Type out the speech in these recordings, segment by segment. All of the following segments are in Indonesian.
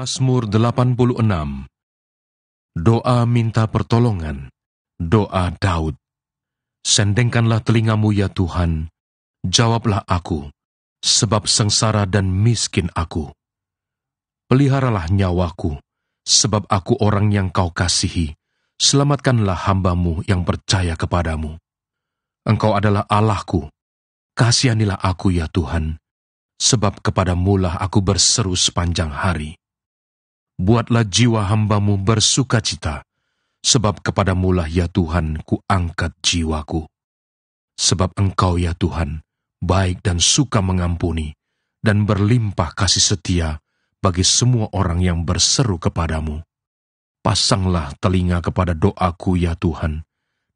Mazmur 86. Doa minta pertolongan, doa Daud. Sendengkanlah telingamu ya Tuhan, jawablah aku, sebab sengsara dan miskin aku. Peliharalah nyawaku, sebab aku orang yang kau kasihi. Selamatkanlah hamba-Mu yang percaya kepadamu. Engkau adalah Allahku, kasihanilah aku ya Tuhan, sebab kepadamu-lah aku berseru sepanjang hari. Buatlah jiwa hamba-Mu bersukacita, sebab kepadamu-lah ya Tuhan ku angkat jiwaku. Sebab Engkau ya Tuhan, baik dan suka mengampuni, dan berlimpah kasih setia bagi semua orang yang berseru kepadamu. Pasanglah telinga kepada doaku ya Tuhan,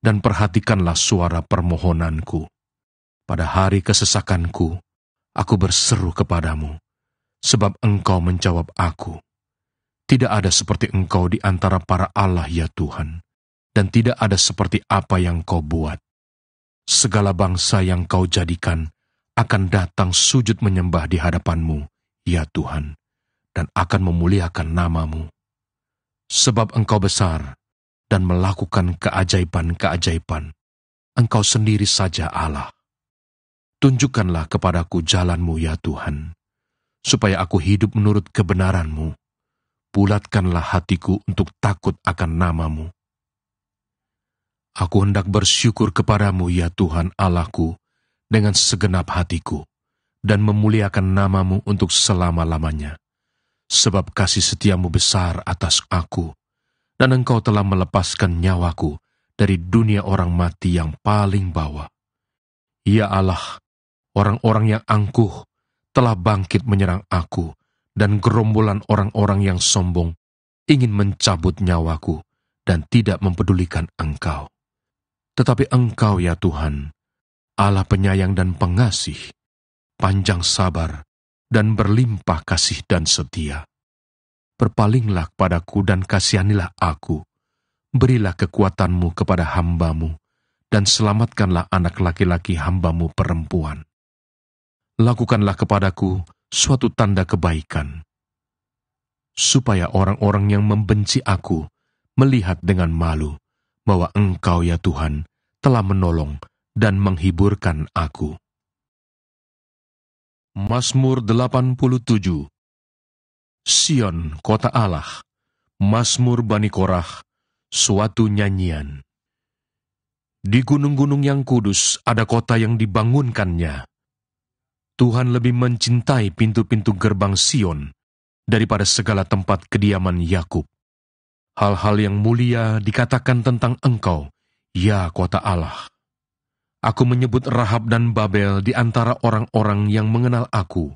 dan perhatikanlah suara permohonanku. Pada hari kesesakanku, aku berseru kepadamu, sebab Engkau menjawab aku. Tidak ada seperti Engkau di antara para Allah ya Tuhan, dan tidak ada seperti apa yang Kau buat. Segala bangsa yang Kau jadikan akan datang sujud menyembah di hadapan-Mu, ya Tuhan, dan akan memuliakan nama-Mu. Sebab Engkau besar dan melakukan keajaiban-keajaiban. Engkau sendiri saja Allah. Tunjukkanlah kepadaku jalan-Mu ya Tuhan, supaya aku hidup menurut kebenaran-Mu. Bulatkanlah hatiku untuk takut akan nama-Mu. Aku hendak bersyukur kepadamu ya Tuhan Allahku dengan segenap hatiku, dan memuliakan nama-Mu untuk selama-lamanya. Sebab kasih setia-Mu besar atas aku, dan Engkau telah melepaskan nyawaku dari dunia orang mati yang paling bawah. Ya Allah, orang-orang yang angkuh telah bangkit menyerang aku, dan gerombolan orang-orang yang sombong ingin mencabut nyawaku dan tidak mempedulikan Engkau. Tetapi Engkau ya Tuhan, Allah penyayang dan pengasih, panjang sabar dan berlimpah kasih dan setia. Berpalinglah padaku dan kasihanilah aku, berilah kekuatan-Mu kepada hamba-Mu, dan selamatkanlah anak laki-laki hamba-Mu perempuan. Lakukanlah kepadaku suatu tanda kebaikan, supaya orang-orang yang membenci aku melihat dengan malu bahwa Engkau ya Tuhan telah menolong dan menghiburkan aku. Mazmur 87. Sion, kota Allah, Mazmur Bani Korah, suatu nyanyian. Di gunung-gunung yang kudus ada kota yang dibangunkannya. Tuhan lebih mencintai pintu-pintu gerbang Sion daripada segala tempat kediaman Yakub. Hal-hal yang mulia dikatakan tentang Engkau, ya kota Allah. Aku menyebut Rahab dan Babel di antara orang-orang yang mengenal aku.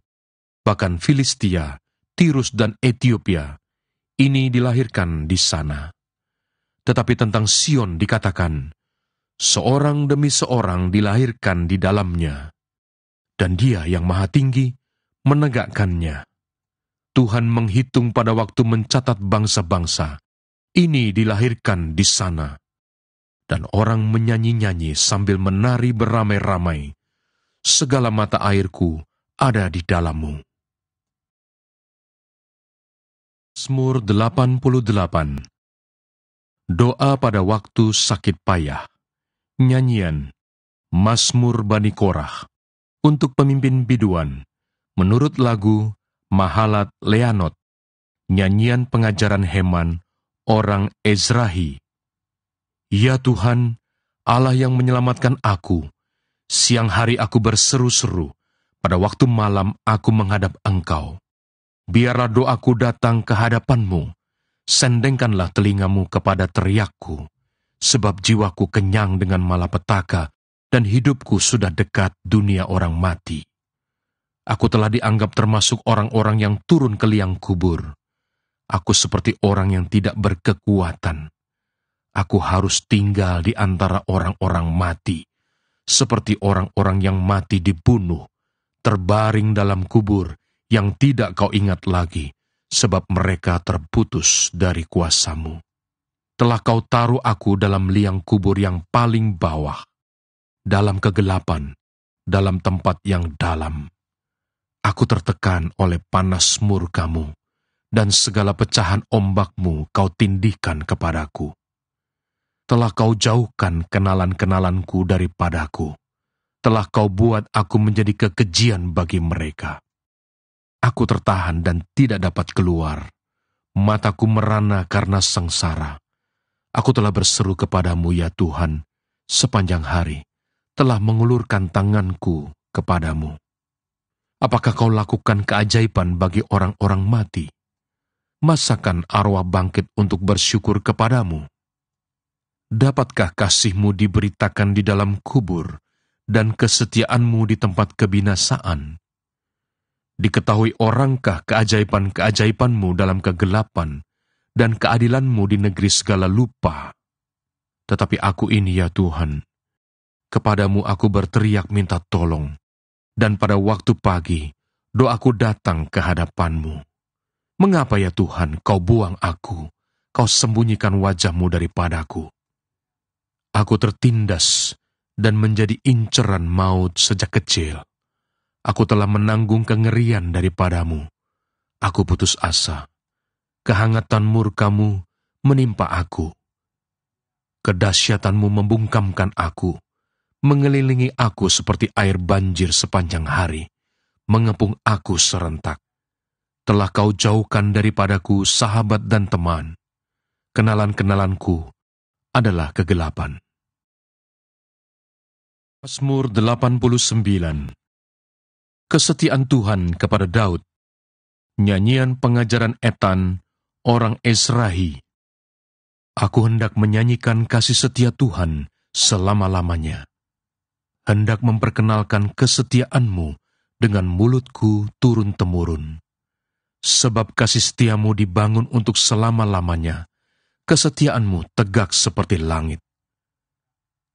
Bahkan Filistia, Tirus dan Etiopia, ini dilahirkan di sana. Tetapi tentang Sion dikatakan, seorang demi seorang dilahirkan di dalamnya. Dan Dia yang Maha Tinggi menegakkannya. Tuhan menghitung pada waktu mencatat bangsa-bangsa. Ini dilahirkan di sana. Dan orang menyanyi-nyanyi sambil menari beramai-ramai. Segala mata airku ada di dalam-Mu. Mazmur 88. Doa pada waktu sakit payah. Nyanyian Mazmur Bani Korah. Untuk pemimpin biduan, menurut lagu Mahalat Leanot, nyanyian pengajaran Heman, orang Ezrahi. Ya Tuhan, Allah yang menyelamatkan aku, siang hari aku berseru-seru, pada waktu malam aku menghadap Engkau. Biarlah doaku datang ke hadapan-Mu, sendengkanlah telinga-Mu kepada teriakku, sebab jiwaku kenyang dengan malapetaka, dan hidupku sudah dekat dunia orang mati. Aku telah dianggap termasuk orang-orang yang turun ke liang kubur. Aku seperti orang yang tidak berkekuatan. Aku harus tinggal di antara orang-orang mati, seperti orang-orang yang mati dibunuh, terbaring dalam kubur yang tidak Kau ingat lagi, sebab mereka terputus dari kuasa-Mu. Telah Kau taruh aku dalam liang kubur yang paling bawah, dalam kegelapan, dalam tempat yang dalam. Aku tertekan oleh panas murka-Mu, dan segala pecahan ombakmu kau tindihkan kepadaku. Telah kau jauhkan kenalan-kenalanku daripadaku. Telah kau buat aku menjadi kekejian bagi mereka. Aku tertahan dan tidak dapat keluar. Mataku merana karena sengsara. Aku telah berseru kepadamu, ya Tuhan, sepanjang hari, telah mengulurkan tanganku kepadamu. Apakah kau lakukan keajaiban bagi orang-orang mati? Masakan arwah bangkit untuk bersyukur kepadamu? Dapatkah kasih-Mu diberitakan di dalam kubur, dan kesetiaan-Mu di tempat kebinasaan? Diketahui orangkah keajaiban-keajaiban-Mu dalam kegelapan, dan keadilan-Mu di negeri segala lupa? Tetapi aku ini, ya Tuhan, kepadamu aku berteriak minta tolong, dan pada waktu pagi, doaku datang ke hadapan-Mu. Mengapa, ya Tuhan, kau buang aku, kau sembunyikan wajah-Mu daripadaku? Aku tertindas dan menjadi inceran maut sejak kecil. Aku telah menanggung kengerian daripadamu. Aku putus asa. Kehangatan murka-Mu menimpa aku. Kedahsyatan-Mu membungkamkan aku, mengelilingi aku seperti air banjir sepanjang hari, mengepung aku serentak. Telah kau jauhkan daripadaku sahabat dan teman. Kenalan-kenalanku adalah kegelapan. Mazmur 89. Kesetiaan Tuhan kepada Daud. Nyanyian pengajaran Etan, orang Ezrahi. Aku hendak menyanyikan kasih setia Tuhan selama-lamanya. Hendak memperkenalkan kesetiaan-Mu dengan mulutku turun-temurun. Sebab kasih setiamu dibangun untuk selama-lamanya, kesetiaanmu tegak seperti langit.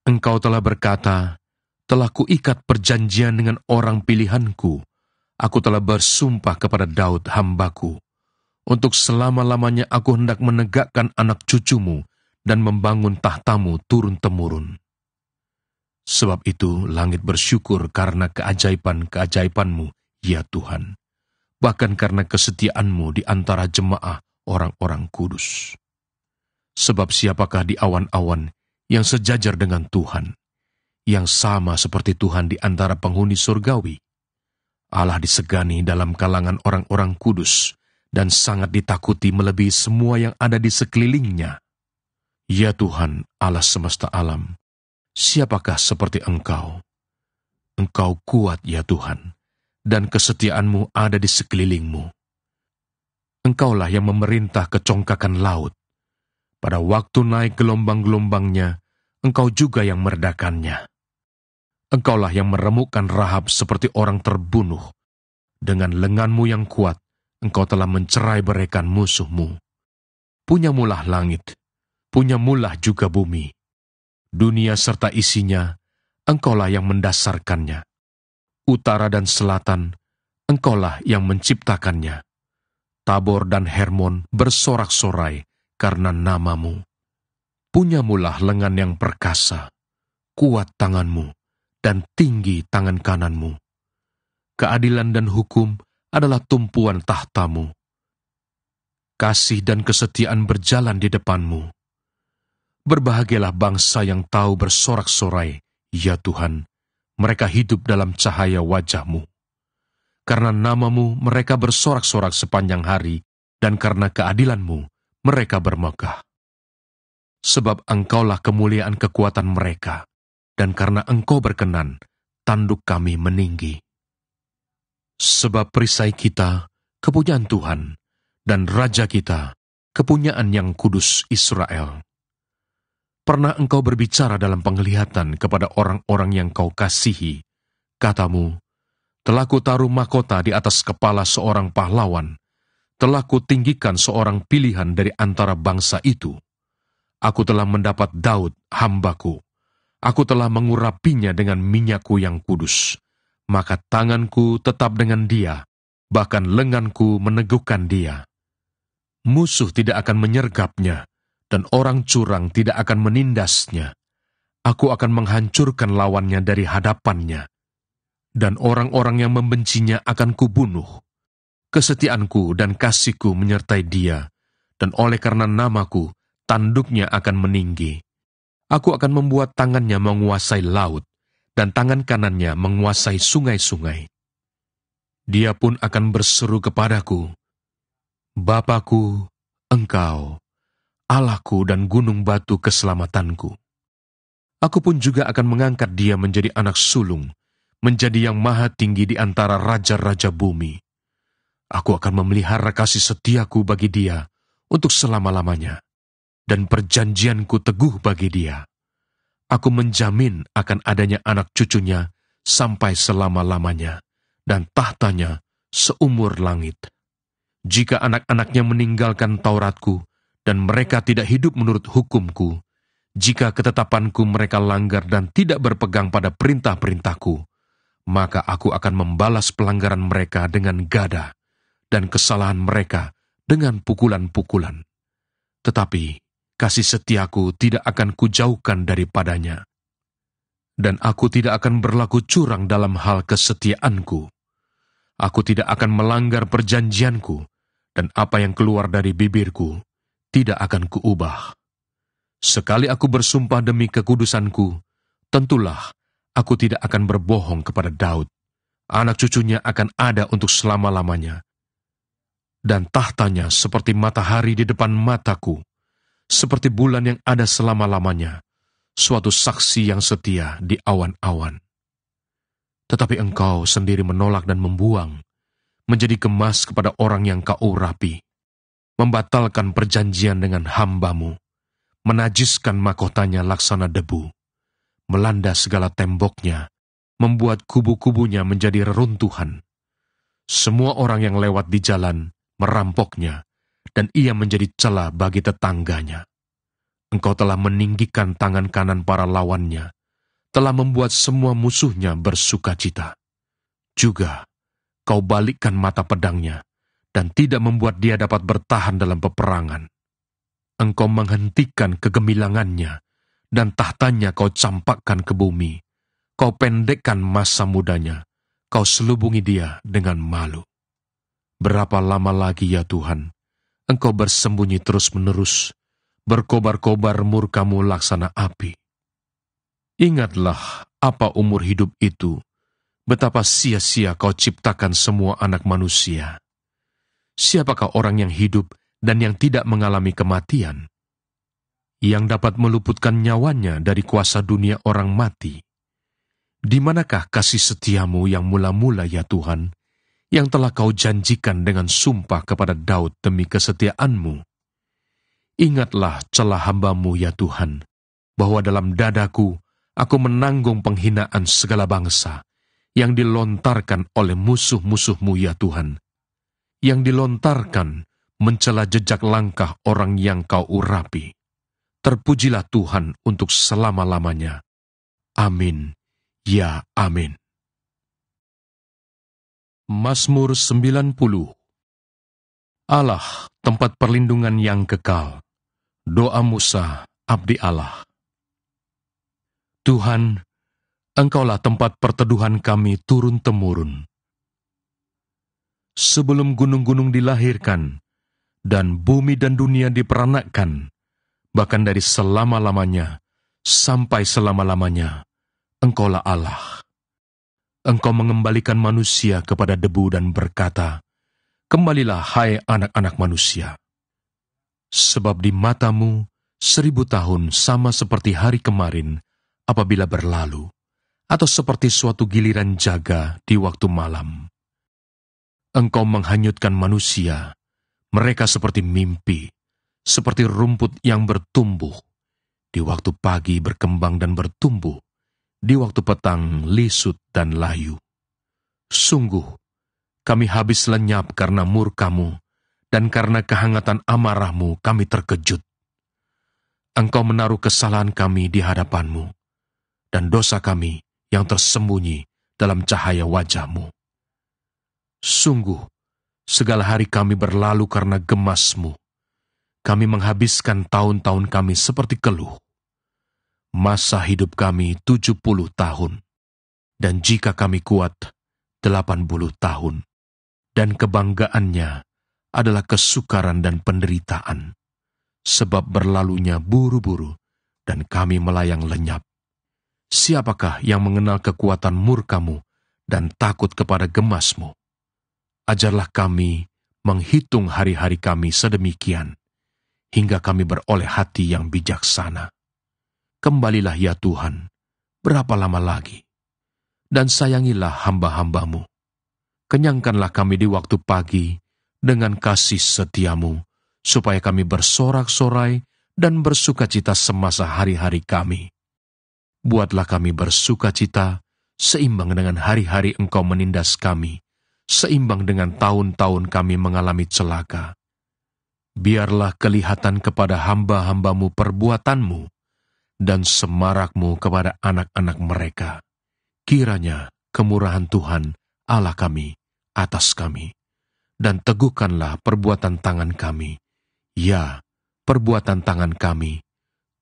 Engkau telah berkata, telah kuikat perjanjian dengan orang pilihanku, aku telah bersumpah kepada Daud hambaku, untuk selama-lamanya aku hendak menegakkan anak cucumu dan membangun tahtamu turun-temurun. Sebab itu langit bersyukur karena keajaiban-keajaiban-Mu, ya Tuhan, bahkan karena kesetiaan-Mu di antara jemaah orang-orang kudus. Sebab siapakah di awan-awan yang sejajar dengan Tuhan, yang sama seperti Tuhan di antara penghuni surgawi? Allah disegani dalam kalangan orang-orang kudus, dan sangat ditakuti melebihi semua yang ada di sekelilingnya. Ya Tuhan, Allah semesta alam, siapakah seperti Engkau? Engkau kuat, ya Tuhan, dan kesetiaan-Mu ada di sekelilingmu. Engkaulah yang memerintah kecongkakan laut. Pada waktu naik gelombang-gelombangnya, Engkau juga yang meredakannya. Engkaulah yang meremukkan Rahab seperti orang terbunuh. Dengan lengan-Mu yang kuat, Engkau telah mencerai-beraikan musuh-Mu. Punyamulah langit, punyamulah juga bumi. Dunia serta isinya, Engkaulah yang mendasarkannya. Utara dan selatan, Engkaulah yang menciptakannya. Tabor dan Hermon bersorak-sorai karena nama-Mu. Punyamulah lengan yang perkasa, kuat tangan-Mu, dan tinggi tangan kanan-Mu. Keadilan dan hukum adalah tumpuan tahta-Mu. Kasih dan kesetiaan berjalan di depan-Mu. Berbahagialah bangsa yang tahu bersorak-sorai, ya Tuhan, mereka hidup dalam cahaya wajah-Mu. Karena nama-Mu mereka bersorak-sorak sepanjang hari, dan karena keadilan-Mu mereka bermegah. Sebab Engkaulah kemuliaan kekuatan mereka, dan karena Engkau berkenan, tanduk kami meninggi. Sebab perisai kita, kepunyaan Tuhan, dan Raja kita, kepunyaan yang kudus Israel. Pernah Engkau berbicara dalam penglihatan kepada orang-orang yang Kau kasihi. Katamu, telah Kutaruh mahkota di atas kepala seorang pahlawan, telah Kutinggikan seorang pilihan dari antara bangsa itu. Aku telah mendapat Daud, hambaku. Aku telah mengurapinya dengan minyak-Ku yang kudus. Maka tanganku tetap dengan dia, bahkan lenganku meneguhkan dia. Musuh tidak akan menyergapnya, dan orang curang tidak akan menindasnya. Aku akan menghancurkan lawannya dari hadapannya, dan orang-orang yang membencinya akan kubunuh. Kesetiaanku dan kasihku menyertai dia, dan oleh karena namaku, tanduknya akan meninggi. Aku akan membuat tangannya menguasai laut, dan tangan kanannya menguasai sungai-sungai. Dia pun akan berseru kepadaku, Bapakku, Engkau, Allahku dan gunung batu keselamatanku. Aku pun juga akan mengangkat dia menjadi anak sulung, menjadi yang maha tinggi di antara raja-raja bumi. Aku akan memelihara kasih setiaku bagi dia untuk selama-lamanya, dan perjanjianku teguh bagi dia. Aku menjamin akan adanya anak cucunya sampai selama-lamanya, dan tahtanya seumur langit. Jika anak-anaknya meninggalkan Tauratku, dan mereka tidak hidup menurut hukumku, jika ketetapanku mereka langgar dan tidak berpegang pada perintah-perintahku, maka aku akan membalas pelanggaran mereka dengan gada, dan kesalahan mereka dengan pukulan-pukulan. Tetapi kasih setiaku tidak akan kujauhkan daripadanya, dan aku tidak akan berlaku curang dalam hal kesetiaanku. Aku tidak akan melanggar perjanjianku, dan apa yang keluar dari bibirku tidak akan kuubah. Sekali aku bersumpah demi kekudusanku, tentulah aku tidak akan berbohong kepada Daud. Anak cucunya akan ada untuk selama-lamanya, dan tahtanya seperti matahari di depan mataku, seperti bulan yang ada selama-lamanya, suatu saksi yang setia di awan-awan. Tetapi engkau sendiri menolak dan membuang, menjadi gemas kepada orang yang kau urapi, membatalkan perjanjian dengan hambamu, menajiskan mahkotanya laksana debu, melanda segala temboknya, membuat kubu-kubunya menjadi reruntuhan. Semua orang yang lewat di jalan merampoknya, dan ia menjadi celah bagi tetangganya. Engkau telah meninggikan tangan kanan para lawannya, telah membuat semua musuhnya bersukacita. Juga kau balikkan mata pedangnya, dan tidak membuat dia dapat bertahan dalam peperangan. Engkau menghentikan kegemilangannya, dan tahtanya kau campakkan ke bumi. Kau pendekkan masa mudanya, kau selubungi dia dengan malu. Berapa lama lagi ya Tuhan, Engkau bersembunyi terus-menerus, berkobar-kobar murkamu laksana api. Ingatlah apa umur hidup itu, betapa sia-sia kau ciptakan semua anak manusia. Siapakah orang yang hidup dan yang tidak mengalami kematian, yang dapat meluputkan nyawanya dari kuasa dunia orang mati? Di manakah kasih setiamu yang mula-mula ya Tuhan, yang telah kau janjikan dengan sumpah kepada Daud demi kesetiaanmu? Ingatlah celah hambamu ya Tuhan, bahwa dalam dadaku aku menanggung penghinaan segala bangsa, yang dilontarkan oleh musuh-musuhmu ya Tuhan, yang dilontarkan mencela jejak langkah orang yang kau urapi. Terpujilah Tuhan untuk selama-lamanya. Amin. Ya, amin. Mazmur 90. Allah, tempat perlindungan yang kekal. Doa Musa, abdi Allah. Tuhan, Engkaulah tempat perteduhan kami turun-temurun. Sebelum gunung-gunung dilahirkan, dan bumi dan dunia diperanakkan, bahkan dari selama-lamanya sampai selama-lamanya, Engkaulah Allah. Engkau mengembalikan manusia kepada debu dan berkata, kembalilah hai anak-anak manusia. Sebab di matamu 1000 tahun sama seperti hari kemarin apabila berlalu, atau seperti suatu giliran jaga di waktu malam. Engkau menghanyutkan manusia, mereka seperti mimpi, seperti rumput yang bertumbuh, di waktu pagi berkembang dan bertumbuh, di waktu petang lisut dan layu. Sungguh, kami habis lenyap karena murkamu, dan karena kehangatan amarahmu kami terkejut. Engkau menaruh kesalahan kami di hadapanmu, dan dosa kami yang tersembunyi dalam cahaya wajahmu. Sungguh, segala hari kami berlalu karena gemasmu. Kami menghabiskan tahun-tahun kami seperti keluh. Masa hidup kami 70 tahun, dan jika kami kuat, 80 tahun. dan kebanggaannya adalah kesukaran dan penderitaan, sebab berlalunya buru-buru dan kami melayang lenyap. Siapakah yang mengenal kekuatan murkamu dan takut kepada gemasmu? Ajarlah kami menghitung hari-hari kami sedemikian, hingga kami beroleh hati yang bijaksana. Kembalilah ya Tuhan, berapa lama lagi? Dan sayangilah hamba-hambamu. Kenyangkanlah kami di waktu pagi dengan kasih setiamu, supaya kami bersorak-sorai dan bersukacita semasa hari-hari kami. Buatlah kami bersukacita seimbang dengan hari-hari Engkau menindas kami, seimbang dengan tahun-tahun kami mengalami celaka. Biarlah kelihatan kepada hamba-hambamu perbuatanmu, dan semarakmu kepada anak-anak mereka. Kiranya kemurahan Tuhan Allah kami atas kami, dan teguhkanlah perbuatan tangan kami. Ya, perbuatan tangan kami,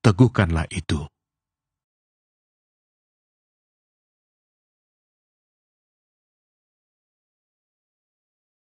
teguhkanlah itu.